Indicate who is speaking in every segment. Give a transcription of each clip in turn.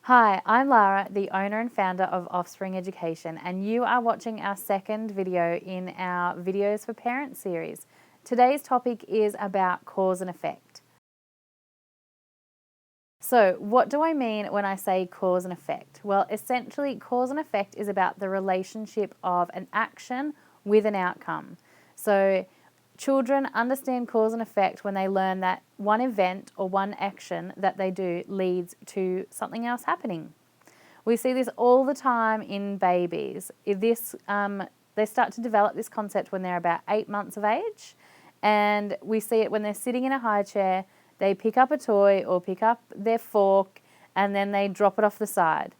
Speaker 1: Hi, I'm Lara, the owner and founder of Offspring Education, and you are watching our second video in our Videos for Parents series. Today's topic is about cause and effect. So, what do I mean when I say cause and effect? Well, essentially, cause and effect is about the relationship of an action with an outcome. So, children understand cause and effect when they learn that one event or one action that they do leads to something else happening. We see this all the time in babies. They start to develop this concept when they're about 8 months of age, and we see it when they're sitting in a high chair. They pick up a toy or pick up their fork and then they drop it off the side.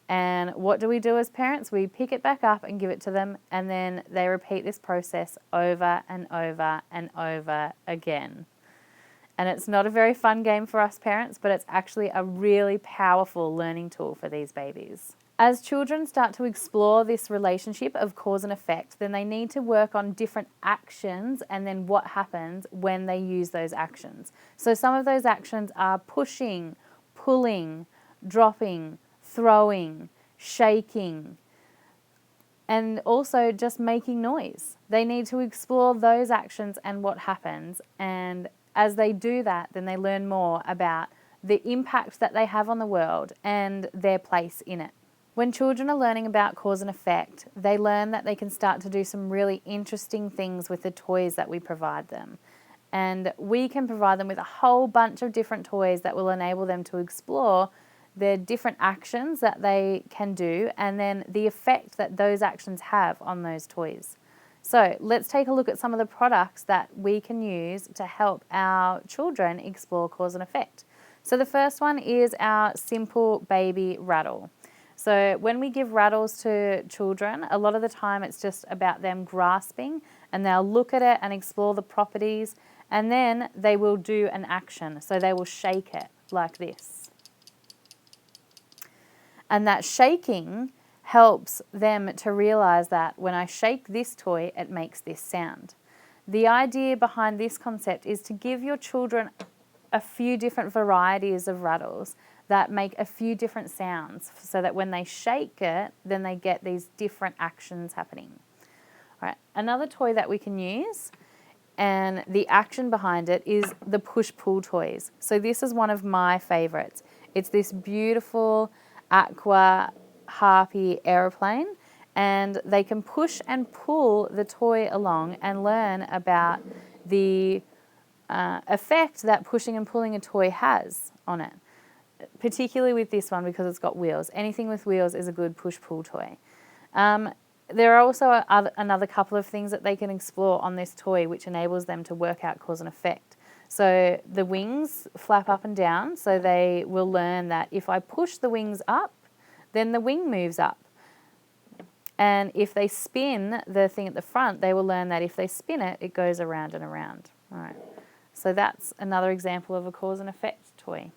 Speaker 1: And what do we do as parents? We pick it back up and give it to them, and then they repeat this process over and over and over again. And it's not a very fun game for us parents, but it's actually a really powerful learning tool for these babies. As children start to explore this relationship of cause and effect, then they need to work on different actions and then what happens when they use those actions. So some of those actions are pushing, pulling, dropping, throwing, shaking, and also just making noise. They need to explore those actions and what happens, and as they do that, then they learn more about the impact that they have on the world and their place in it. When children are learning about cause and effect, they learn that they can start to do some really interesting things with the toys that we provide them. And we can provide them with a whole bunch of different toys that will enable them to explore the different actions that they can do and then the effect that those actions have on those toys. So let's take a look at some of the products that we can use to help our children explore cause and effect. So the first one is our simple baby rattle. So when we give rattles to children, a lot of the time it's just about them grasping, and they'll look at it and explore the properties, and then they will do an action. So they will shake it like this. And that shaking helps them to realize that when I shake this toy, it makes this sound. The idea behind this concept is to give your children a few different varieties of rattles that make a few different sounds so that when they shake it, then they get these different actions happening. All right, another toy that we can use, and the action behind it, is the push-pull toys. So this is one of my favorites. It's this beautiful aqua harpy aeroplane, and they can push and pull the toy along and learn about the effect that pushing and pulling a toy has on it, particularly with this one because it's got wheels. Anything with wheels is a good push-pull toy. There are also another couple of things that they can explore on this toy which enables them to work out cause and effect. So the wings flap up and down, so they will learn that if I push the wings up, then the wing moves up. And if they spin the thing at the front, they will learn that if they spin it, it goes around and around. All right. So that's another example of a cause and effect toy.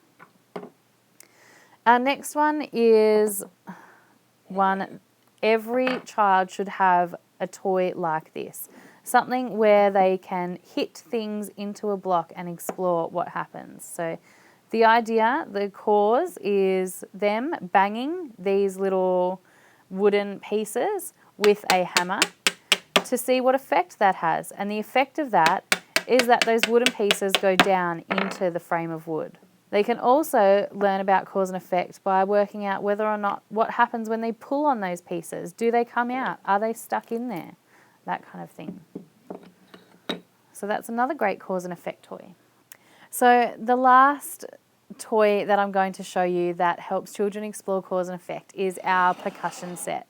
Speaker 1: Our next one is one every child should have a toy like this. Something where they can hit things into a block and explore what happens. So the idea, the cause, is them banging these little wooden pieces with a hammer to see what effect that has. And the effect of that is that those wooden pieces go down into the frame of wood. They can also learn about cause and effect by working out whether or not what happens when they pull on those pieces. Do they come out? Are they stuck in there? That kind of thing. So that's another great cause and effect toy. So the last toy that I'm going to show you that helps children explore cause and effect is our percussion set.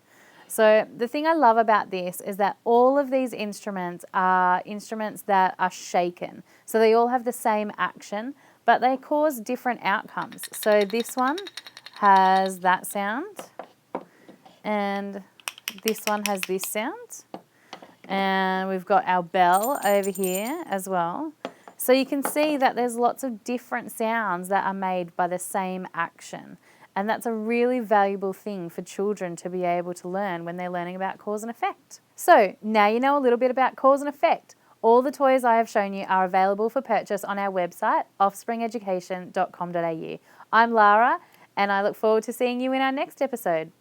Speaker 1: So the thing I love about this is that all of these instruments are instruments that are shaken. So they all have the same action, but they cause different outcomes. So this one has that sound, and this one has this sound. And we've got our bell over here as well. So you can see that there's lots of different sounds that are made by the same action. And that's a really valuable thing for children to be able to learn when they're learning about cause and effect. So now you know a little bit about cause and effect. All the toys I have shown you are available for purchase on our website, offspringeducation.com.au. I'm Lara, And I look forward to seeing you in our next episode.